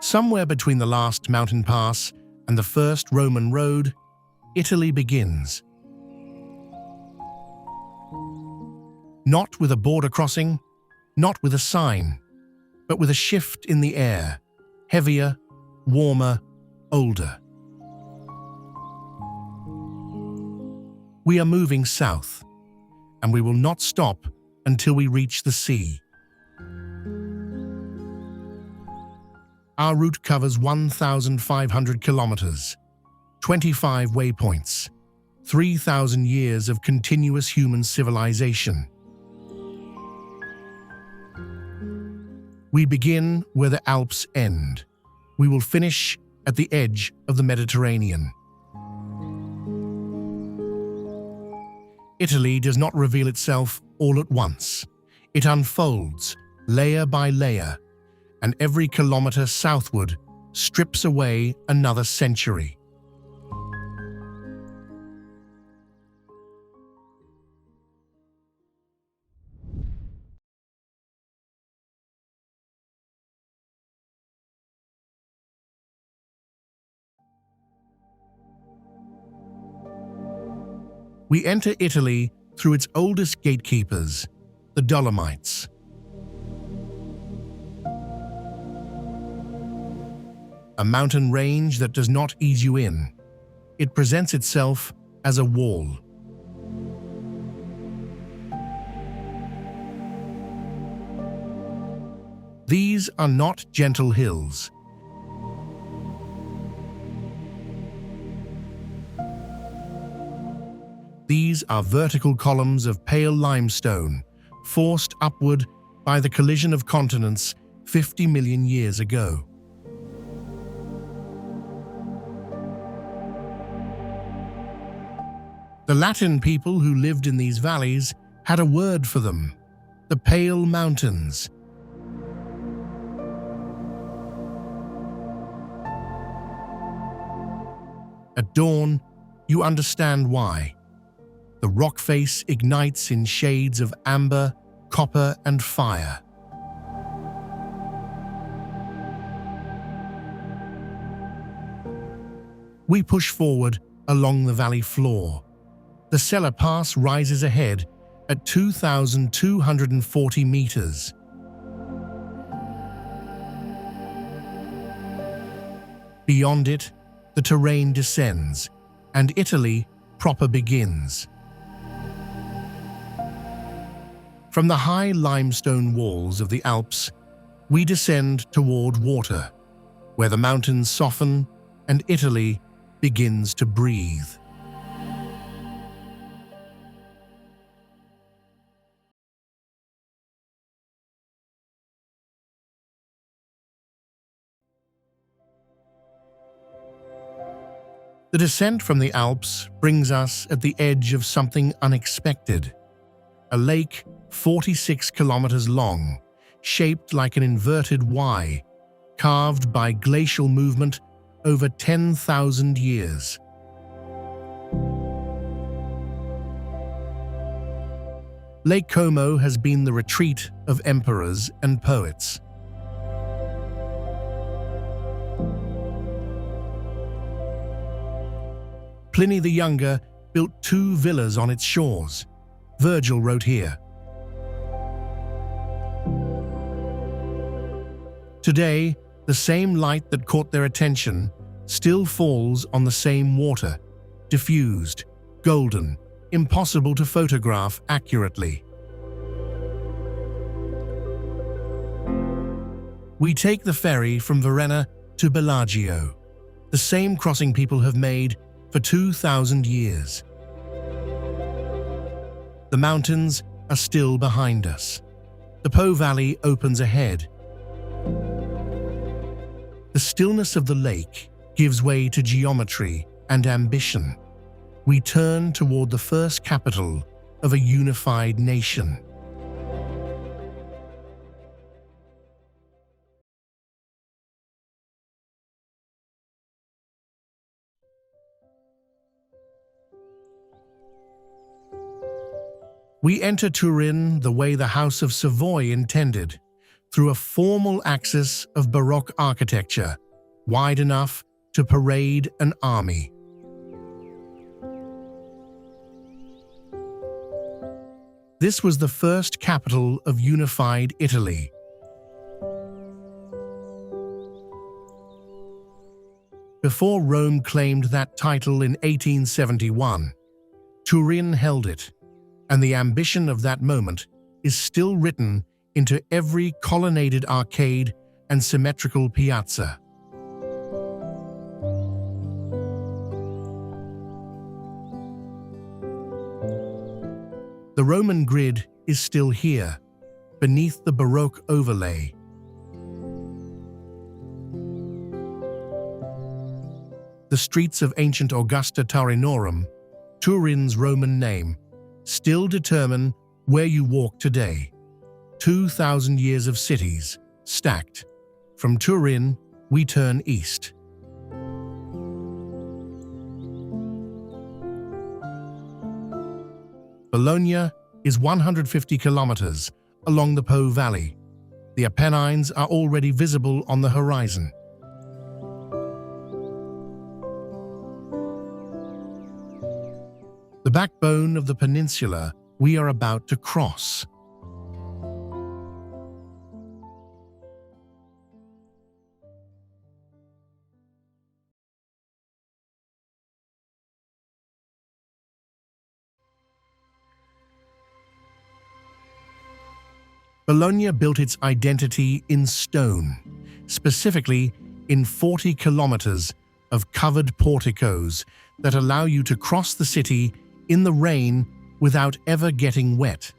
Somewhere between the last mountain pass and the first Roman road, Italy begins. Not with a border crossing, not with a sign, but with a shift in the air, heavier, warmer, older. We are moving south, and we will not stop until we reach the sea. Our route covers 1,500 kilometers, 25 waypoints, 3,000 years of continuous human civilization. We begin where the Alps end. We will finish at the edge of the Mediterranean. Italy does not reveal itself all at once. It unfolds layer by layer, and every kilometer southward strips away another century. We enter Italy through its oldest gatekeepers, the Dolomites. A mountain range that does not ease you in. It presents itself as a wall. These are not gentle hills. These are vertical columns of pale limestone, forced upward by the collision of continents 50 million years ago. The Latin people who lived in these valleys had a word for them: the Pale Mountains. At dawn, you understand why. The rock face ignites in shades of amber, copper, and fire. We push forward along the valley floor. The Sella Pass rises ahead at 2,240 meters. Beyond it, the terrain descends, and Italy proper begins. From the high limestone walls of the Alps, we descend toward water, where the mountains soften and Italy begins to breathe. The descent from the Alps brings us at the edge of something unexpected. A lake 46 kilometers long, shaped like an inverted Y, carved by glacial movement over 10,000 years. Lake Como has been the retreat of emperors and poets. Pliny the Younger built 2 villas on its shores. Virgil wrote here, "Today, the same light that caught their attention still falls on the same water, diffused, golden, impossible to photograph accurately." We take the ferry from Verona to Bellagio, the same crossing people have made for 2,000 years. The mountains are still behind us. The Po Valley opens ahead. The stillness of the lake gives way to geometry and ambition. We turn toward the first capital of a unified nation. We enter Turin the way the House of Savoy intended, through a formal axis of Baroque architecture, wide enough to parade an army. This was the first capital of unified Italy. Before Rome claimed that title in 1871, Turin held it, and the ambition of that moment is still written into every colonnaded arcade and symmetrical piazza. The Roman grid is still here, beneath the Baroque overlay. The streets of ancient Augusta Taurinorum, Turin's Roman name, still determine where you walk today. 2,000 years of cities, stacked. From Turin, we turn east. Bologna is 150 kilometers along the Po Valley. The Apennines are already visible on the horizon. The backbone of the peninsula we are about to cross. Bologna built its identity in stone, specifically in 40 kilometers of covered porticos that allow you to cross the city in the rain without ever getting wet.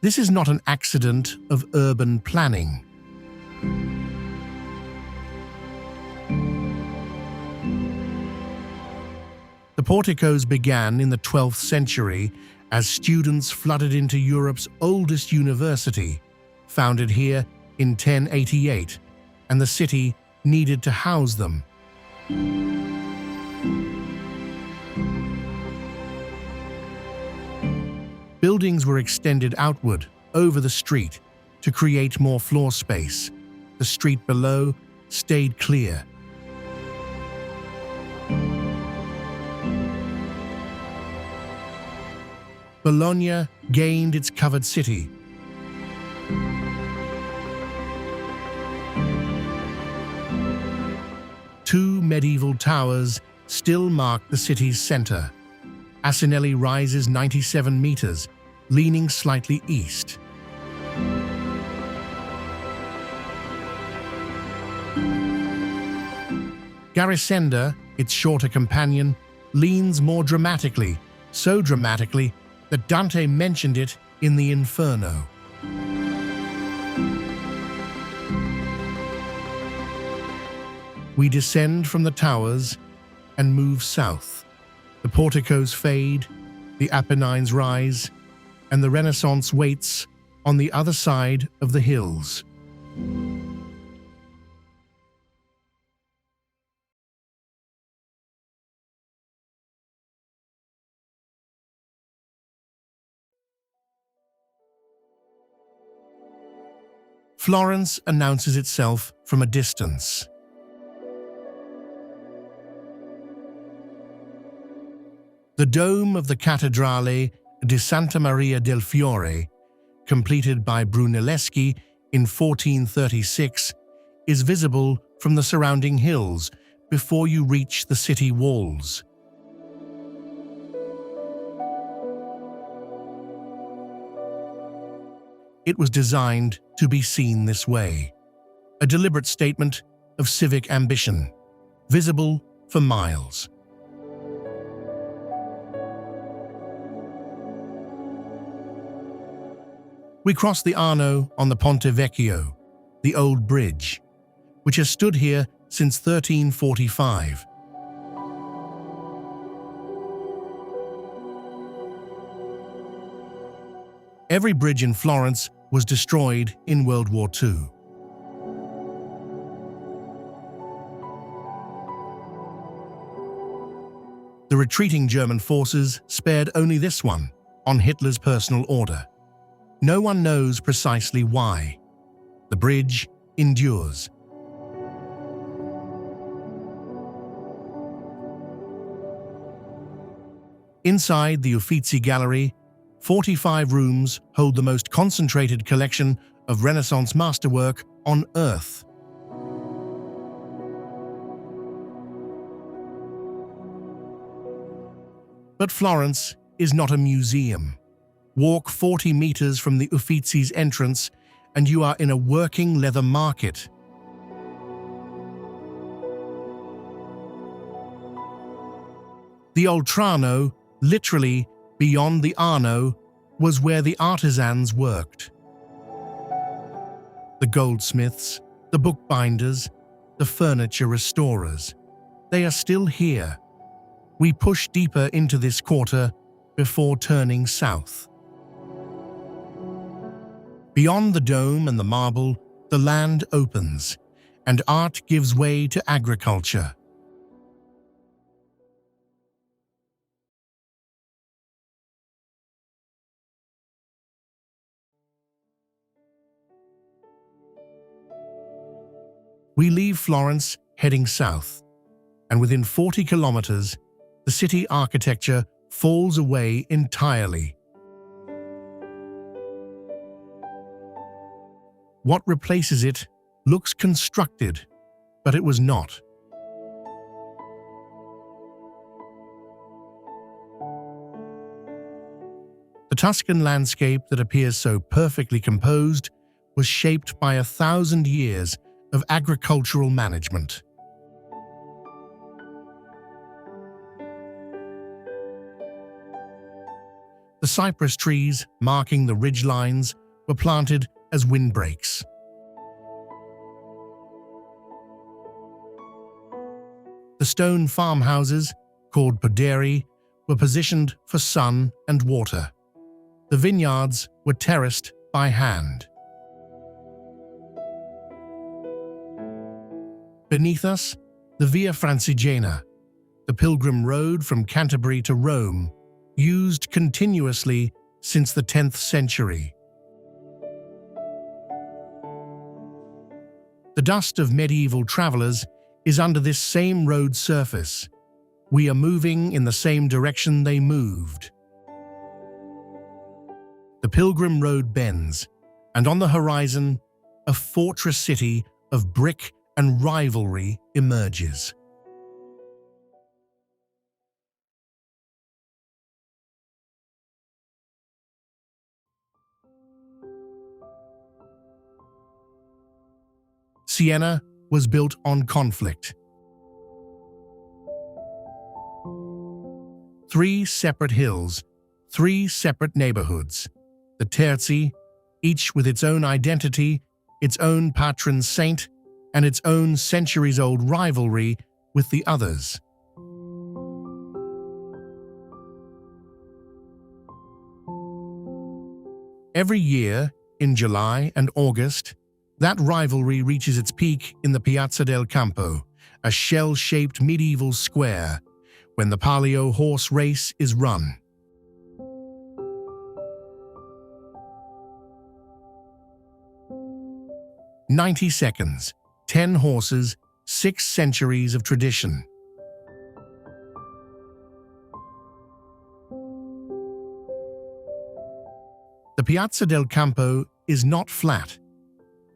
This is not an accident of urban planning. The porticos began in the 12th century as students flooded into Europe's oldest university, founded here in 1088, and the city needed to house them. Buildings were extended outward, over the street, to create more floor space. The street below stayed clear. Bologna gained its covered city. Two medieval towers still mark the city's center. Asinelli rises 97 meters, leaning slightly east. Garisenda, its shorter companion, leans more dramatically, so dramatically that Dante mentioned it in the Inferno. We descend from the towers and move south. The porticos fade, the Apennines rise, and the Renaissance waits on the other side of the hills. Florence announces itself from a distance. The dome of the Cattedrale di Santa Maria del Fiore, completed by Brunelleschi in 1436, is visible from the surrounding hills before you reach the city walls. It was designed to be seen this way, a deliberate statement of civic ambition, visible for miles. We cross the Arno on the Ponte Vecchio, the old bridge, which has stood here since 1345. Every bridge in Florence was destroyed in World War II. The retreating German forces spared only this one, on Hitler's personal order. No one knows precisely why. The bridge endures. Inside the Uffizi Gallery, 45 rooms hold the most concentrated collection of Renaissance masterwork on Earth. But Florence is not a museum. Walk 40 meters from the Uffizi's entrance and you are in a working leather market. The Oltrarno, literally beyond the Arno, was where the artisans worked. The goldsmiths, the bookbinders, the furniture restorers. They are still here. We push deeper into this quarter before turning south. Beyond the dome and the marble, the land opens, and art gives way to agriculture. We leave Florence heading south, and within 40 kilometers, the city architecture falls away entirely. What replaces it looks constructed, but it was not. The Tuscan landscape that appears so perfectly composed was shaped by 1,000 years of agricultural management. The cypress trees marking the ridge lines were planted as windbreaks. The stone farmhouses, called poderi, were positioned for sun and water. The vineyards were terraced by hand. Beneath us, the Via Francigena, the pilgrim road from Canterbury to Rome, used continuously since the 10th century. The dust of medieval travelers is under this same road surface. We are moving in the same direction they moved. The pilgrim road bends, and on the horizon, a fortress city of brick and rivalry emerges. Siena was built on conflict. 3 separate hills, 3 separate neighborhoods. The Terzi, each with its own identity, its own patron saint, and its own centuries-old rivalry with the others. Every year, in July and August, that rivalry reaches its peak in the Piazza del Campo, a shell-shaped medieval square, when the Palio horse race is run. "90 seconds, 10 horses, 6 centuries of tradition." The Piazza del Campo is not flat.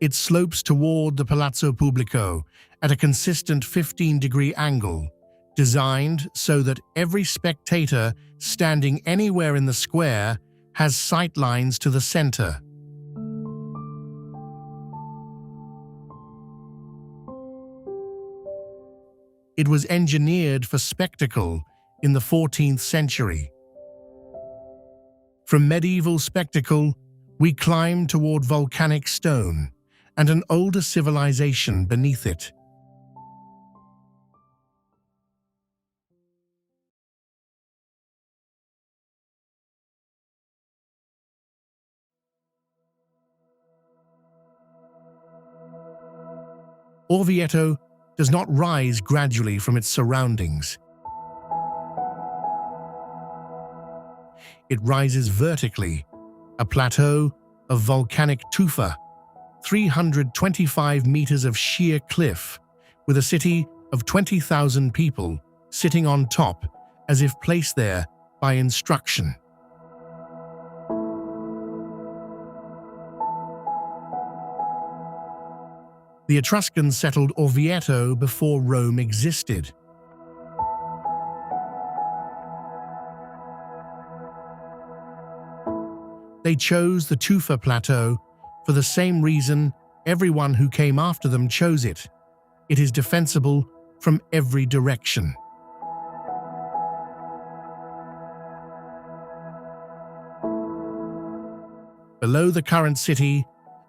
It slopes toward the Palazzo Pubblico at a consistent 15-degree angle, designed so that every spectator standing anywhere in the square has sight lines to the center. It was engineered for spectacle in the 14th century. From medieval spectacle, we climb toward volcanic stone and an older civilization beneath it. Orvieto does not rise gradually from its surroundings. it rises vertically, a plateau of volcanic tufa, 325 meters of sheer cliff, with a city of 20,000 people sitting on top as if placed there by instruction. The Etruscans settled Orvieto before Rome existed. They chose the Tufa Plateau for the same reason everyone who came after them chose it. It is defensible from every direction. Below the current city,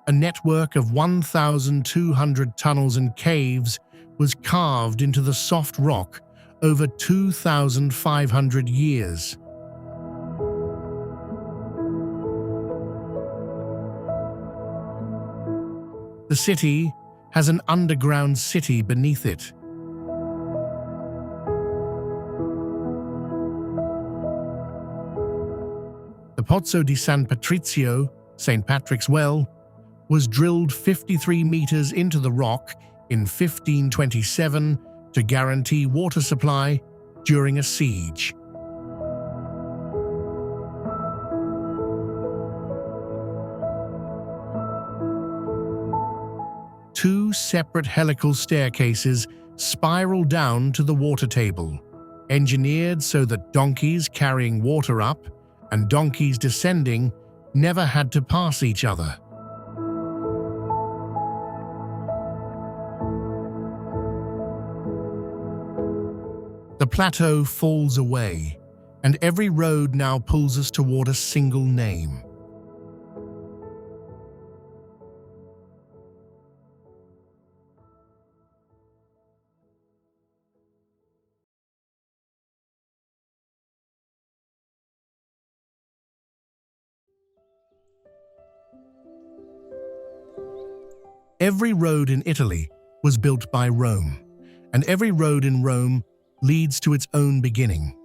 a network of 1,200 tunnels and caves was carved into the soft rock over 2,500 years. The city has an underground city beneath it. The Pozzo di San Patrizio, St. Patrick's Well, was drilled 53 meters into the rock in 1527 to guarantee water supply during a siege. Two separate helical staircases spiral down to the water table, engineered so that donkeys carrying water up and donkeys descending never had to pass each other. The plateau falls away, and every road now pulls us toward a single name. Every road in Italy was built by Rome, and every road in Rome leads to its own beginning.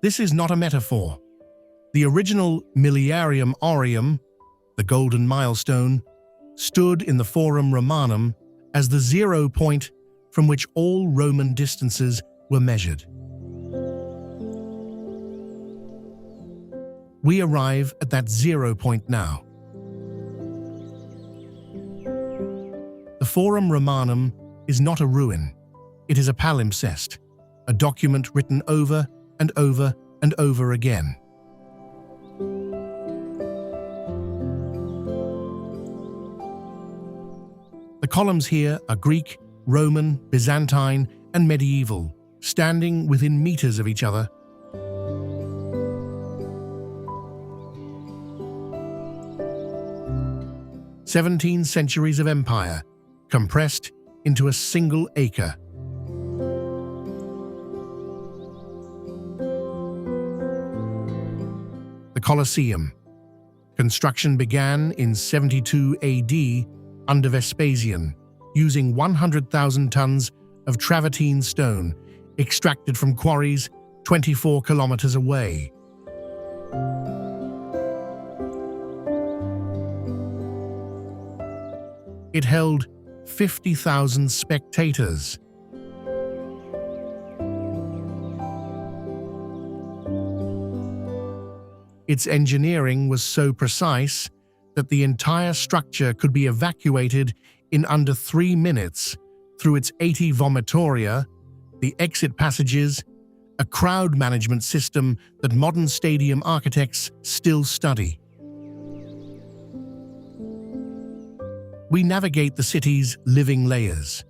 This is not a metaphor. The original Miliarium Aureum, the golden milestone, stood in the Forum Romanum as the 0 point from which all Roman distances were measured. We arrive at that 0 point now. The Forum Romanum is not a ruin. It is a palimpsest, a document written over and over and over again. The columns here are Greek, Roman, Byzantine, and medieval, standing within meters of each other. "17 centuries of empire, compressed into a single acre." The Colosseum. Construction began in 72 AD under Vespasian, using 100,000 tons of travertine stone extracted from quarries 24 kilometers away. It held 50,000 spectators. Its engineering was so precise that the entire structure could be evacuated in under 3 minutes through its 80 vomitoria, the exit passages, a crowd management system that modern stadium architects still study. We navigate the city's living layers.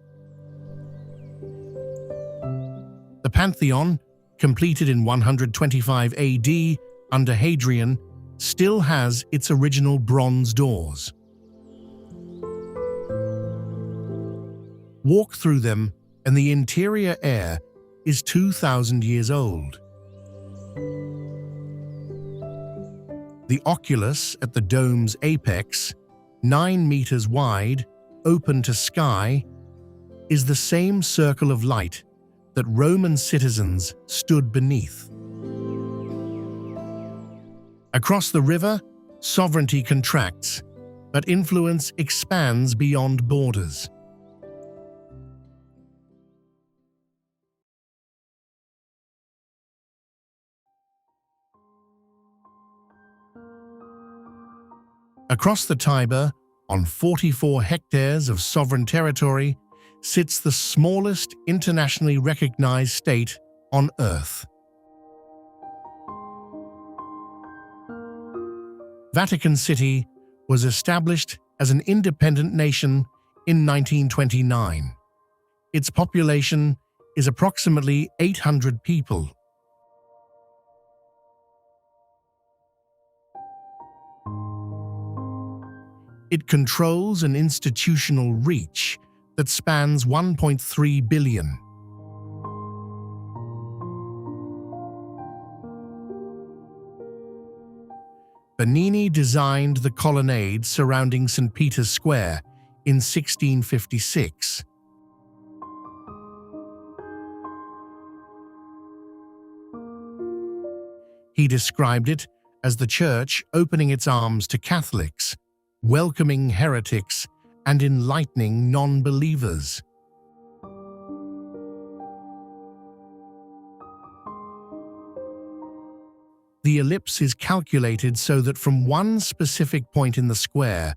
The Pantheon, completed in 125 AD under Hadrian, still has its original bronze doors. Walk through them and the interior air is 2,000 years old. The oculus at the dome's apex, 9 meters wide, open to sky, is the same circle of light that Roman citizens stood beneath. Across the river, sovereignty contracts, but influence expands beyond borders. Across the Tiber, on 44 hectares of sovereign territory, sits the smallest internationally recognized state on Earth. Vatican City was established as an independent nation in 1929. Its population is approximately 800 people. It controls an institutional reach that spans 1.3 billion. Bernini designed the colonnade surrounding St. Peter's Square in 1656. He described it as the church opening its arms to Catholics, welcoming heretics, and enlightening non-believers. The ellipse is calculated so that from one specific point in the square,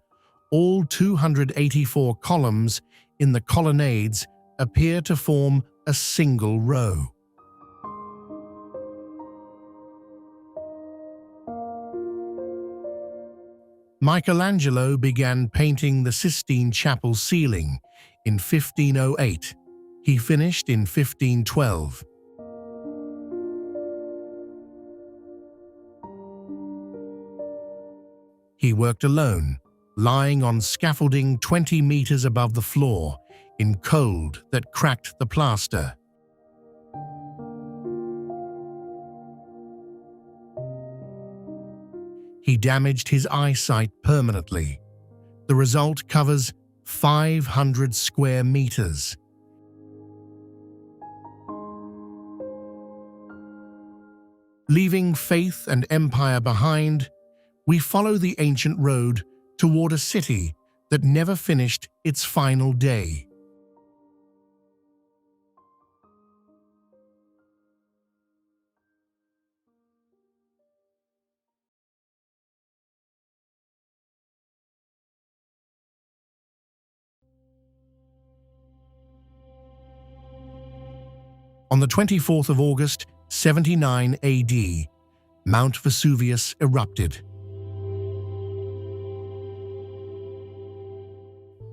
all 284 columns in the colonnades appear to form a single row. Michelangelo began painting the Sistine Chapel ceiling in 1508. He finished in 1512. He worked alone, lying on scaffolding 20 meters above the floor, in cold that cracked the plaster. He damaged his eyesight permanently. The result covers 500 square meters. Leaving faith and empire behind, we follow the ancient road toward a city that never finished its final day. On the 24th of August, 79 AD, Mount Vesuvius erupted.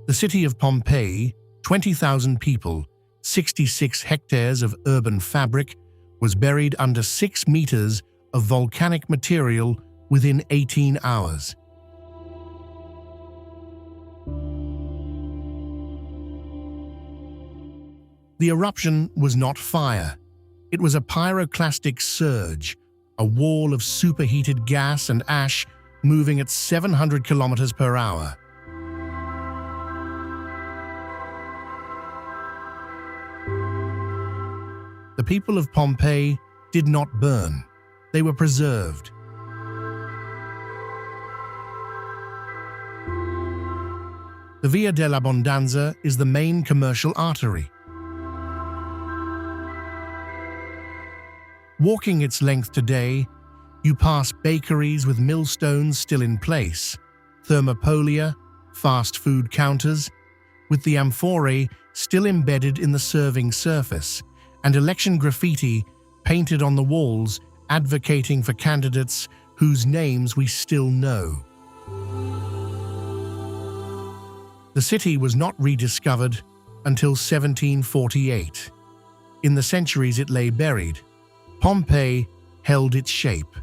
The city of Pompeii, 20,000 people, 66 hectares of urban fabric, was buried under 6 meters of volcanic material within 18 hours. The eruption was not fire. It was a pyroclastic surge, a wall of superheated gas and ash moving at 700 kilometers per hour. The people of Pompeii did not burn. They were preserved. The Via dell'Abbondanza is the main commercial artery. Walking its length today, you pass bakeries with millstones still in place, thermopolia, fast food counters, with the amphorae still embedded in the serving surface, and election graffiti painted on the walls advocating for candidates whose names we still know. The city was not rediscovered until 1748. In the centuries it lay buried, Pompeii held its shape.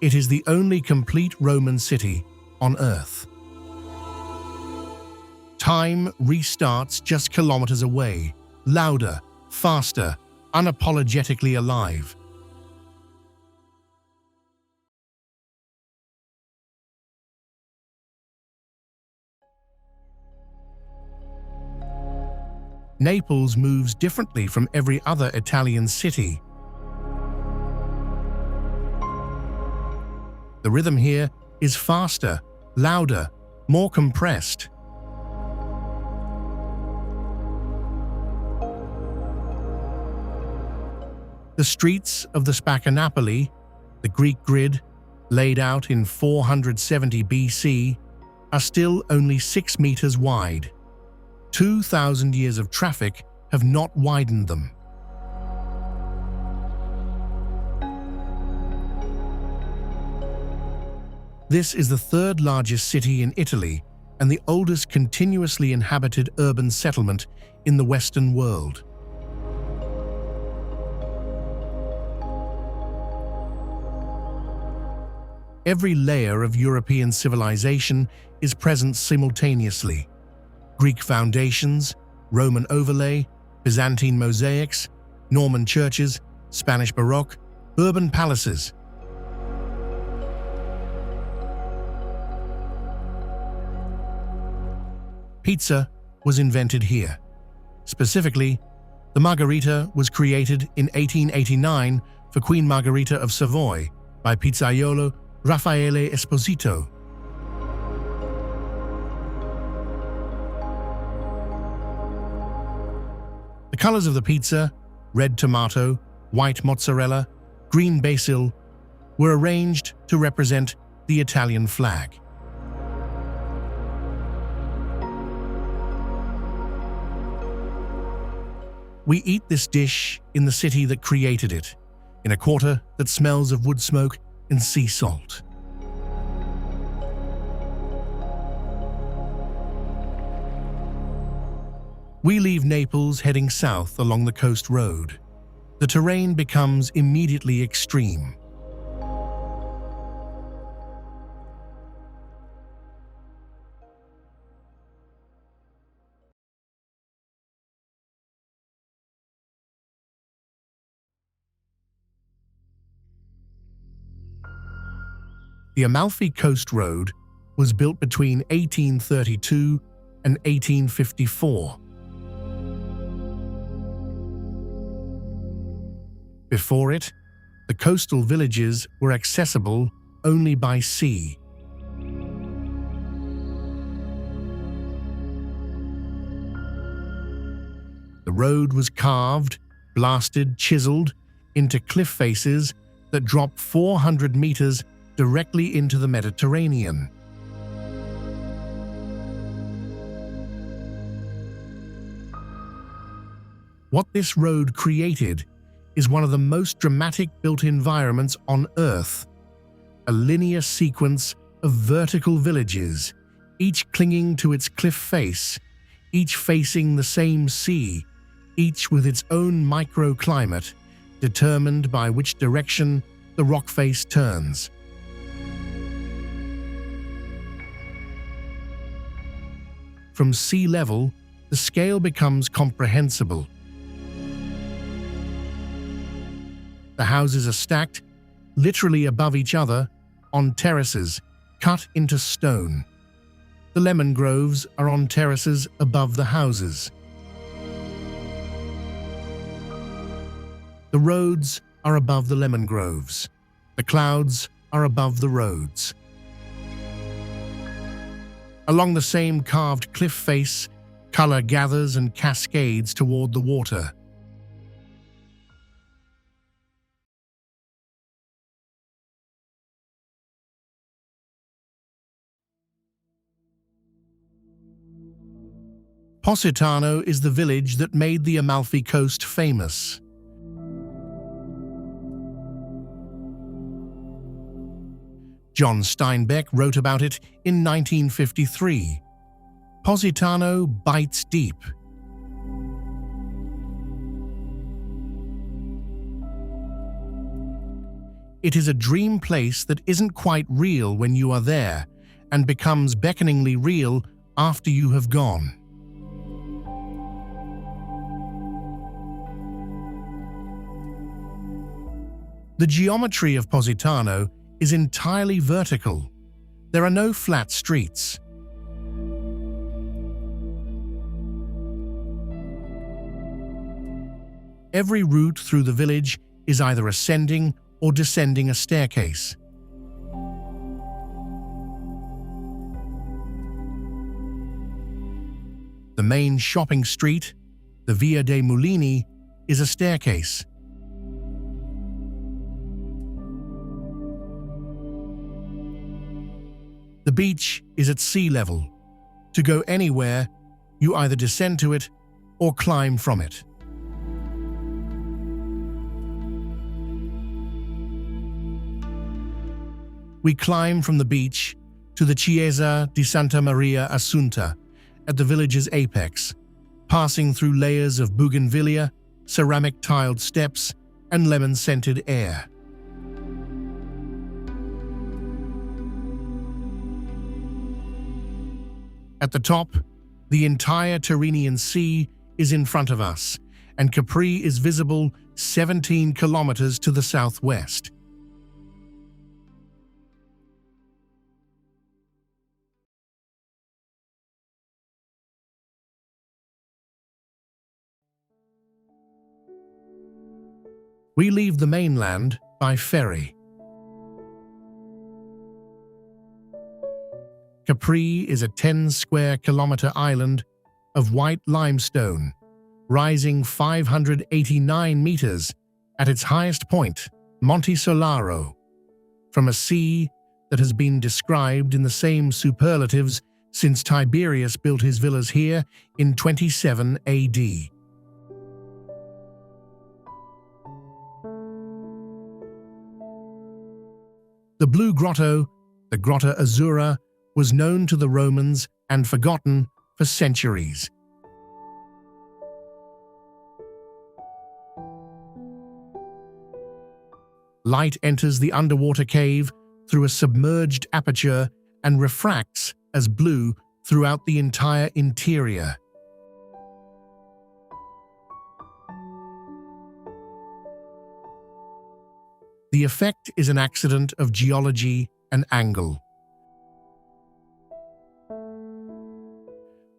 It is the only complete Roman city on Earth. Time restarts just kilometers away, louder, faster, unapologetically alive. Naples moves differently from every other Italian city. The rhythm here is faster, louder, more compressed. The streets of the Spacca Napoli, the Greek grid, laid out in 470 BC, are still only 6 meters wide. 2,000 years of traffic have not widened them. This is the third largest city in Italy and the oldest continuously inhabited urban settlement in the Western world. Every layer of European civilization is present simultaneously. Greek foundations, Roman overlay, Byzantine mosaics, Norman churches, Spanish Baroque, Bourbon palaces. Pizza was invented here. Specifically, the margherita was created in 1889 for Queen Margherita of Savoy by pizzaiolo Raffaele Esposito. The colors of the pizza, red tomato, white mozzarella, green basil, were arranged to represent the Italian flag. We eat this dish in the city that created it, in a quarter that smells of wood smoke and sea salt. We leave Naples heading south along the coast road. The terrain becomes immediately extreme. The Amalfi Coast Road was built between 1832 and 1854. Before it, the coastal villages were accessible only by sea. The road was carved, blasted, chiseled into cliff faces that drop 400 meters directly into the Mediterranean. What this road created is one of the most dramatic built environments on Earth, a linear sequence of vertical villages, each clinging to its cliff face, each facing the same sea, each with its own microclimate, determined by which direction the rock face turns. From sea level, the scale becomes comprehensible. The houses are stacked, literally above each other, on terraces cut into stone. The lemon groves are on terraces above the houses. The roads are above the lemon groves. The clouds are above the roads. Along the same carved cliff face, color gathers and cascades toward the water. Positano is the village that made the Amalfi Coast famous. John Steinbeck wrote about it in 1953. Positano bites deep. It is a dream place that isn't quite real when you are there and becomes beckoningly real after you have gone. The geometry of Positano is entirely vertical. There are no flat streets. Every route through the village is either ascending or descending a staircase. The main shopping street, the Via dei Mulini, is a staircase. The beach is at sea level. To go anywhere, you either descend to it or climb from it. We climb from the beach to the Chiesa di Santa Maria Assunta at the village's apex, passing through layers of bougainvillea, ceramic tiled steps, and lemon-scented air. At the top, the entire Tyrrhenian Sea is in front of us, and Capri is visible 17 kilometers to the southwest. We leave the mainland by ferry. Capri is a 10-square-kilometer island of white limestone, rising 589 meters at its highest point, Monte Solaro, from a sea that has been described in the same superlatives since Tiberius built his villas here in 27 AD. The Blue Grotto, the Grotta Azzurra, was known to the Romans and forgotten for centuries. Light enters the underwater cave through a submerged aperture and refracts as blue throughout the entire interior. The effect is an accident of geology and angle.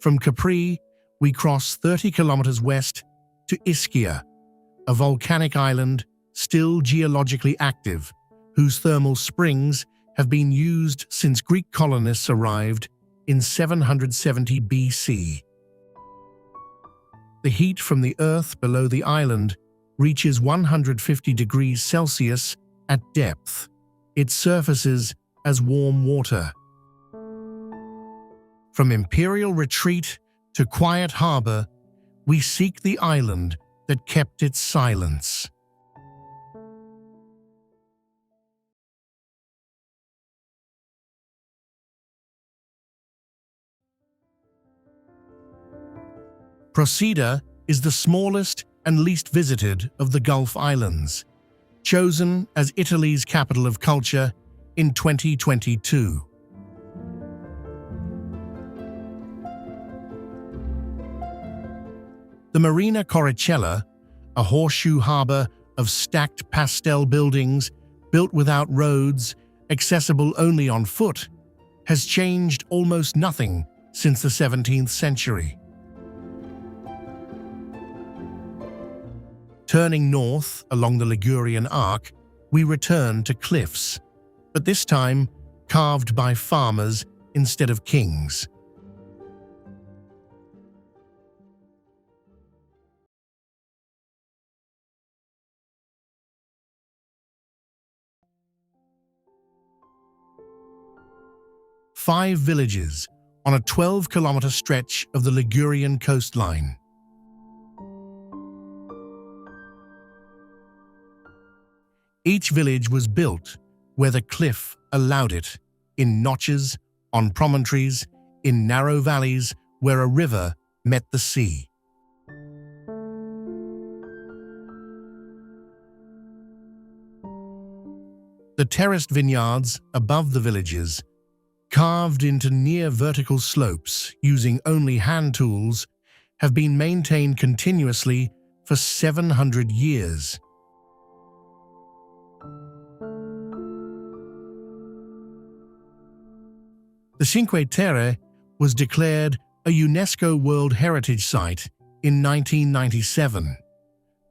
From Capri, we cross 30 kilometers west to Ischia, a volcanic island still geologically active, whose thermal springs have been used since Greek colonists arrived in 770 BC. The heat from the earth below the island reaches 150 degrees Celsius at depth. It surfaces as warm water. From imperial retreat to quiet harbor, we seek the island that kept its silence. Procida is the smallest and least visited of the Gulf Islands, chosen as Italy's capital of culture in 2022. The Marina Coricella, a horseshoe harbor of stacked pastel buildings built without roads, accessible only on foot, has changed almost nothing since the 17th century. Turning north along the Ligurian Arc, we return to cliffs, but this time carved by farmers instead of kings. Five villages on a 12-kilometer stretch of the Ligurian coastline. Each village was built where the cliff allowed it, in notches, on promontories, in narrow valleys where a river met the sea. The terraced vineyards above the villages, carved into near vertical slopes using only hand tools, have been maintained continuously for 700 years. The Cinque Terre was declared a UNESCO World Heritage Site in 1997.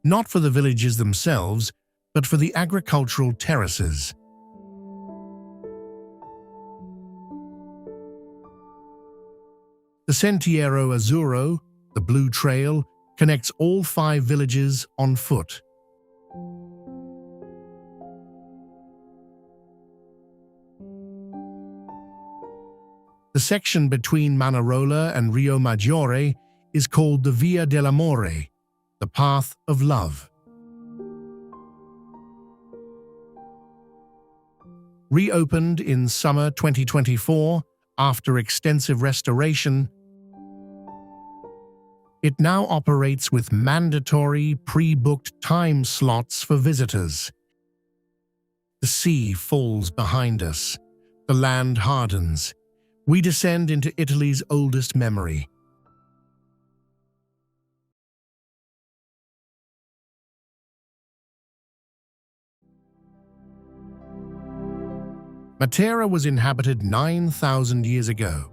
not for the villages themselves, but for the agricultural terraces. The Sentiero Azzurro, the Blue Trail, connects all 5 villages on foot. The section between Manarola and Rio Maggiore is called the Via dell'Amore, the Path of Love. Reopened in summer 2024 after extensive restoration, it now operates with mandatory pre-booked time slots for visitors. The sea falls behind us. The land hardens. We descend into Italy's oldest memory. Matera was inhabited 9,000 years ago.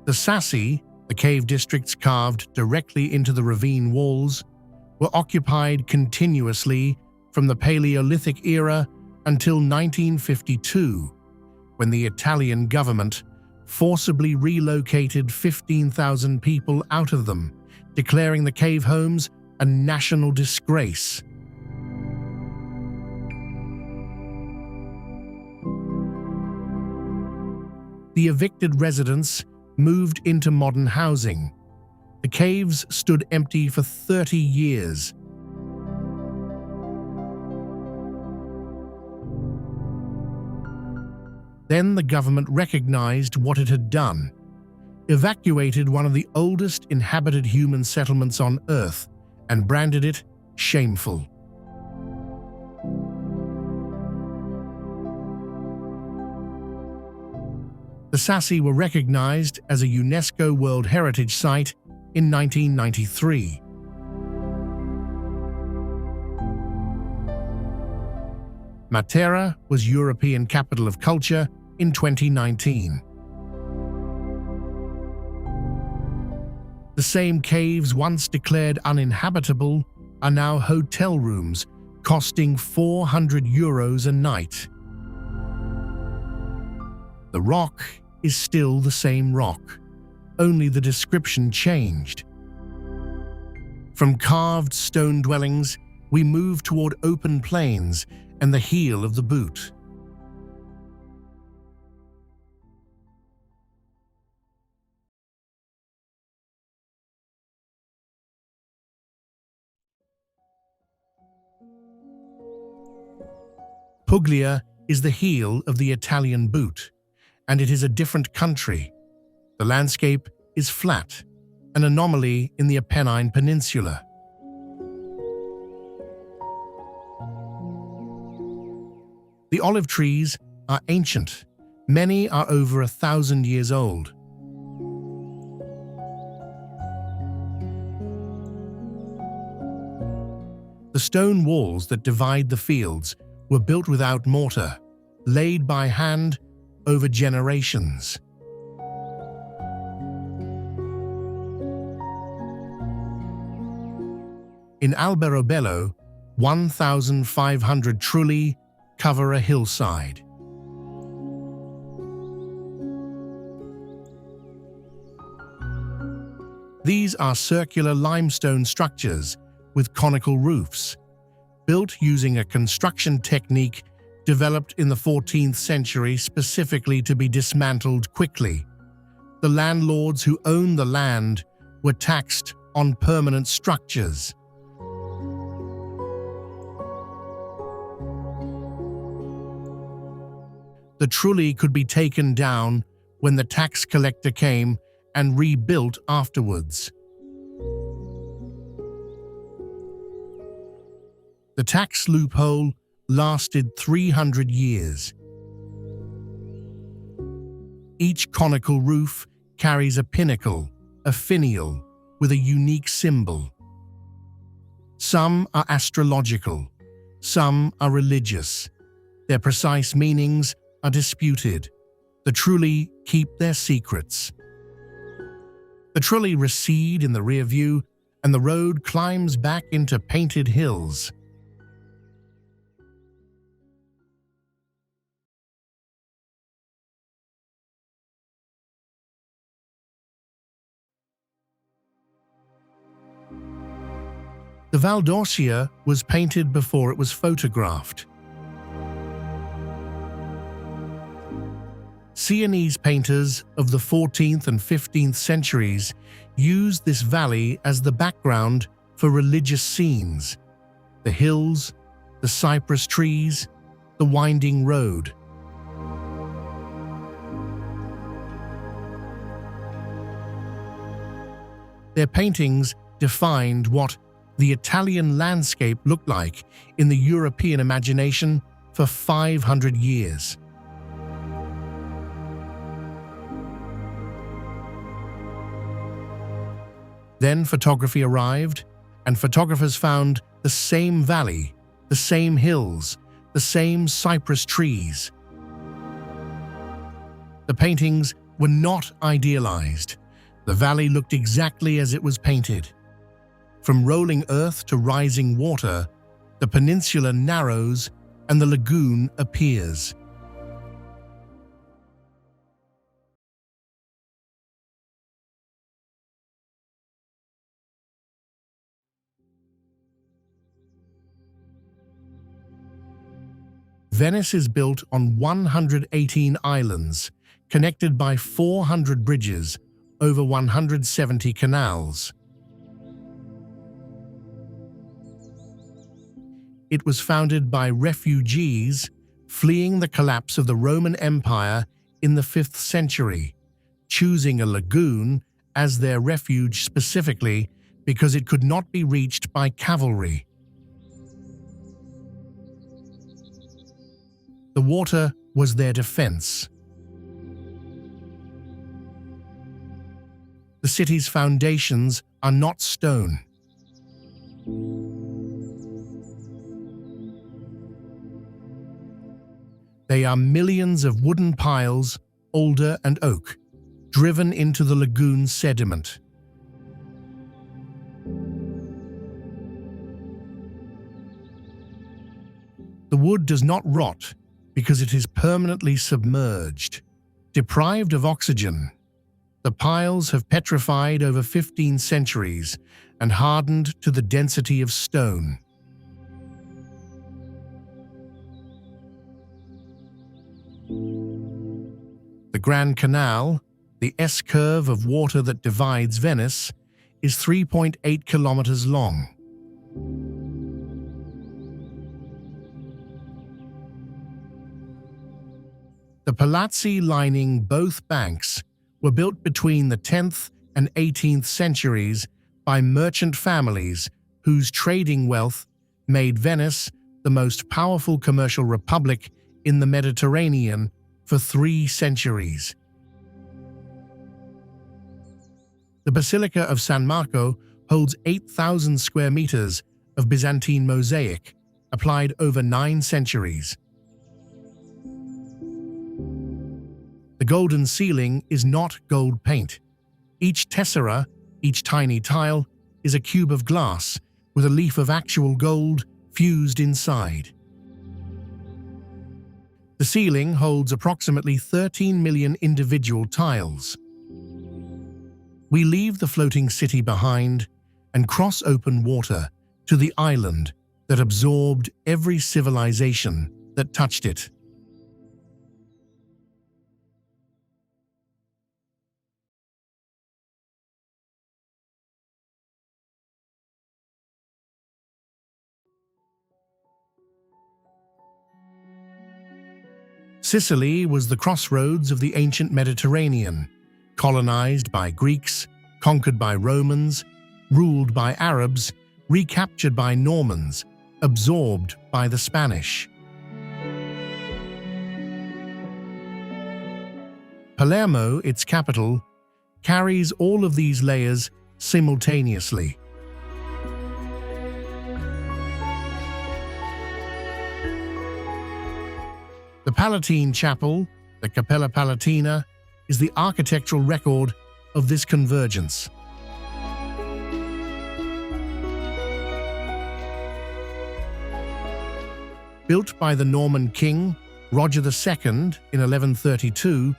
The Sassi, the cave districts carved directly into the ravine walls, were occupied continuously from the Paleolithic era until 1952, when the Italian government forcibly relocated 15,000 people out of them, declaring the cave homes a national disgrace. The evicted residents moved into modern housing. The caves stood empty for 30 years. Then the government recognized what it had done, evacuated one of the oldest inhabited human settlements on Earth, and branded it shameful. The Sassi were recognized as a UNESCO World Heritage Site in 1993. Matera was European Capital of Culture in 2019. The same caves once declared uninhabitable are now hotel rooms costing €400 a night. The rock is still the same rock, only the description changed. From carved stone dwellings, we move toward open plains and the heel of the boot. Puglia is the heel of the Italian boot, and it is a different country. The landscape is flat, an anomaly in the Apennine Peninsula. The olive trees are ancient. Many are over 1,000 years old. The stone walls that divide the fields were built without mortar, laid by hand over generations. In Alberobello, 1,500 trulli cover a hillside. These are circular limestone structures with conical roofs, built using a construction technique developed in the 14th century specifically to be dismantled quickly. The landlords who owned the land were taxed on permanent structures. The trulli could be taken down when the tax collector came and rebuilt afterwards. The tax loophole lasted 300 years. Each conical roof carries a pinnacle, a finial, with a unique symbol. Some are astrological, some are religious. Their precise meanings are disputed. The trulli keep their secrets. The Trulli recede in the rear view, and the road climbs back into painted hills. The Val d'Orcia was painted before it was photographed. Sienese painters of the 14th and 15th centuries used this valley as the background for religious scenes: the hills, the cypress trees, the winding road. Their paintings defined what the Italian landscape looked like in the European imagination for 500 years. Then photography arrived, and photographers found the same valley, the same hills, the same cypress trees. The paintings were not idealized. The valley looked exactly as it was painted. From rolling earth to rising water, the peninsula narrows and the lagoon appears. Venice is built on 118 islands, connected by 400 bridges over 170 canals. It was founded by refugees fleeing the collapse of the Roman Empire in the 5th century, choosing a lagoon as their refuge specifically because it could not be reached by cavalry. The water was their defense. The city's foundations are not stone. They are millions of wooden piles, alder and oak, driven into the lagoon's sediment. The wood does not rot because it is permanently submerged. Deprived of oxygen, the piles have petrified over 15 centuries and hardened to the density of stone. The Grand Canal, the S-curve of water that divides Venice, is 3.8 kilometers long. The palazzi lining both banks were built between the 10th and 18th centuries by merchant families whose trading wealth made Venice the most powerful commercial republic in the Mediterranean for 3 centuries. The Basilica of San Marco holds 8,000 square meters of Byzantine mosaic applied over 9 centuries. The golden ceiling is not gold paint. Each tessera, each tiny tile, is a cube of glass with a leaf of actual gold fused inside. The ceiling holds approximately 13 million individual tiles. We leave the floating city behind and cross open water to the island that absorbed every civilization that touched it. Sicily was the crossroads of the ancient Mediterranean, colonized by Greeks, conquered by Romans, ruled by Arabs, recaptured by Normans, absorbed by the Spanish. Palermo, its capital, carries all of these layers simultaneously. The Palatine Chapel, the Cappella Palatina, is the architectural record of this convergence. Built by the Norman king Roger II in 1132,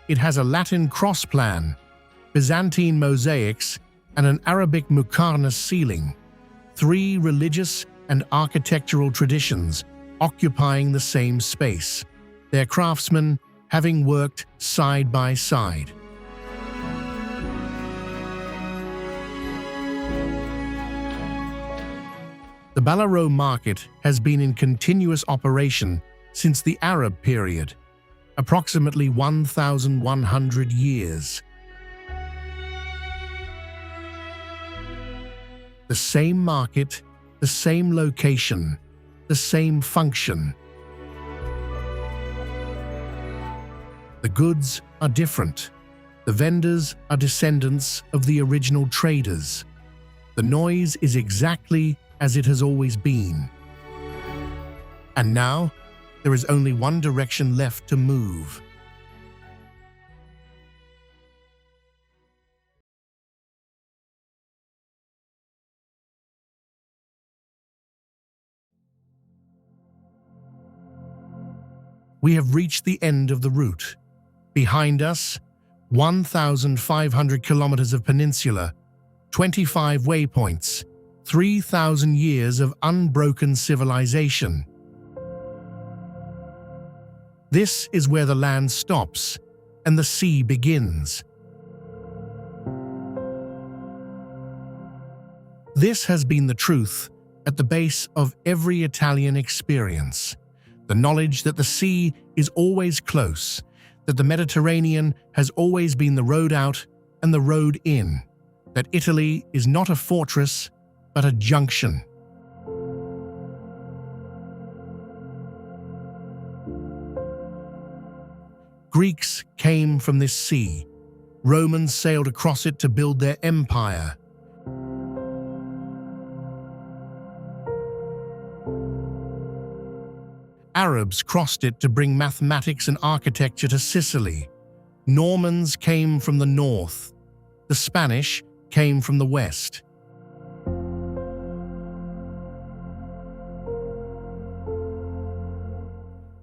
it has a Latin cross plan, Byzantine mosaics, and an Arabic muqarnas ceiling, three religious and architectural traditions occupying the same space, their craftsmen having worked side by side. The Palermo market has been in continuous operation since the Arab period, approximately 1,100 years. The same market, the same location, the same function. The goods are different. The vendors are descendants of the original traders. The noise is exactly as it has always been. And now, there is only one direction left to move. We have reached the end of the route. Behind us, 1,500 kilometers of peninsula, 25 waypoints, 3,000 years of unbroken civilization. This is where the land stops and the sea begins. This has been the truth at the base of every Italian experience. The knowledge that the sea is always close, that the Mediterranean has always been the road out and the road in, that Italy is not a fortress, but a junction. Greeks came from this sea. Romans sailed across it to build their empire. Arabs crossed it to bring mathematics and architecture to Sicily. Normans came from the north. The Spanish came from the west.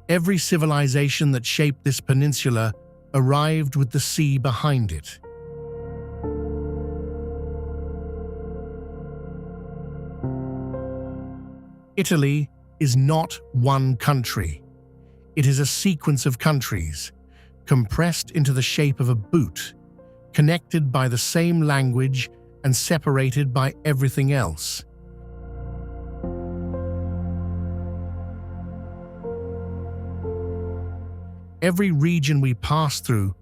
Every civilization that shaped this peninsula arrived with the sea behind it. Italy is not one country. It is a sequence of countries, compressed into the shape of a boot, connected by the same language and separated by everything else. Every region we pass through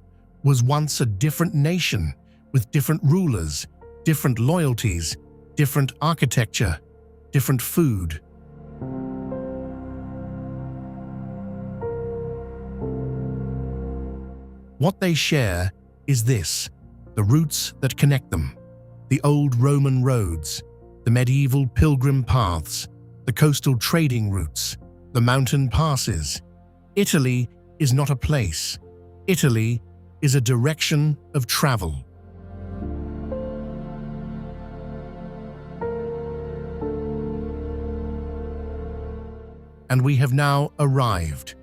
was once a different nation, with different rulers, different loyalties, different architecture, different food. What they share is this: the roots that connect them, the old Roman roads, the medieval pilgrim paths, the coastal trading routes, the mountain passes. Italy is not a place. Italy is a direction of travel. And we have now arrived.